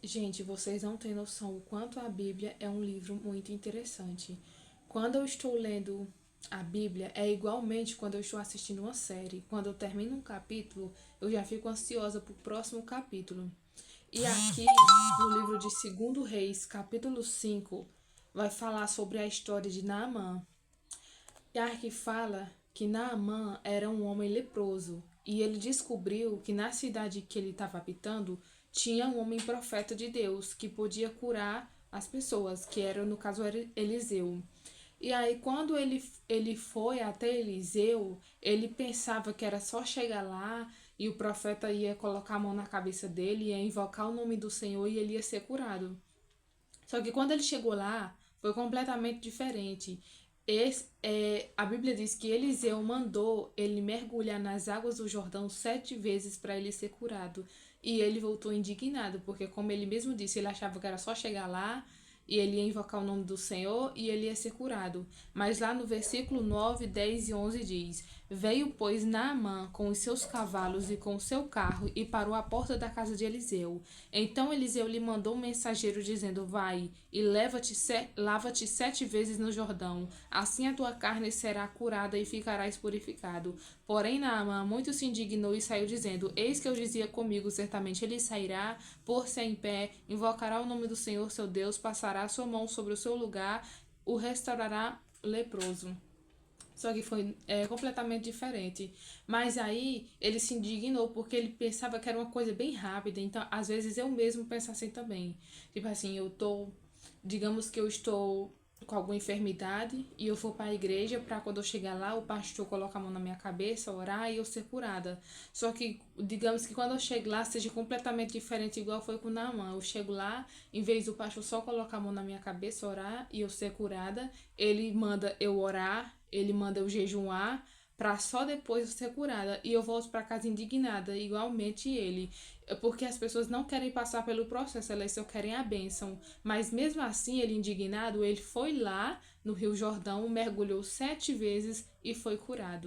Gente, vocês não têm noção o quanto a Bíblia é um livro muito interessante. Quando eu estou lendo a Bíblia, é igualmente quando eu estou assistindo uma série. Quando eu termino um capítulo, eu já fico ansiosa para o próximo capítulo. E aqui, no livro de 2 capítulo 5, vai falar sobre a história de Naamã. E aqui fala que Naamã era um homem leproso e ele descobriu que na cidade que ele estava habitando tinha um homem profeta de Deus que podia curar as pessoas, que era no caso era Eliseu. E aí quando ele foi até Eliseu, ele pensava que era só chegar lá e o profeta ia colocar a mão na cabeça dele, ia invocar o nome do Senhor e ele ia ser curado. Só que quando ele chegou lá, foi completamente diferente. A Bíblia diz que Eliseu mandou ele mergulhar nas águas do Jordão 7 vezes para ele ser curado. E ele voltou indignado, porque, como ele mesmo disse, ele achava que era só chegar lá e ele ia invocar o nome do Senhor e ele ia ser curado. Mas lá no versículo 9, 10 e 11 diz: Veio, pois, Naamã com os seus cavalos e com o seu carro e parou à porta da casa de Eliseu. Então Eliseu lhe mandou um mensageiro dizendo: Vai e lava-te 7 vezes no Jordão, assim a tua carne será curada e ficarás purificado. Porém Naamã muito se indignou e saiu dizendo: Eis que eu dizia comigo, certamente ele sairá, pôr-se em pé, invocará o nome do Senhor seu Deus, passará a sua mão sobre o seu lugar, o restaurará leproso. Só que foi completamente diferente. Mas aí ele se indignou porque ele pensava que era uma coisa bem rápida. Então, às vezes eu mesmo penso assim também. Tipo assim, digamos que eu estou com alguma enfermidade e eu vou para a igreja para quando eu chegar lá o pastor colocar a mão na minha cabeça, orar e eu ser curada. Só que digamos que quando eu chego lá seja completamente diferente igual foi com o Naamã. Eu chego lá, em vez do pastor só colocar a mão na minha cabeça, orar e eu ser curada, ele manda eu orar, ele manda eu jejuar para só depois eu ser curada. E eu volto para casa indignada, igualmente ele. Porque as pessoas não querem passar pelo processo, elas só querem a bênção. Mas mesmo assim, ele indignado, ele foi lá no Rio Jordão, mergulhou 7 vezes e foi curado.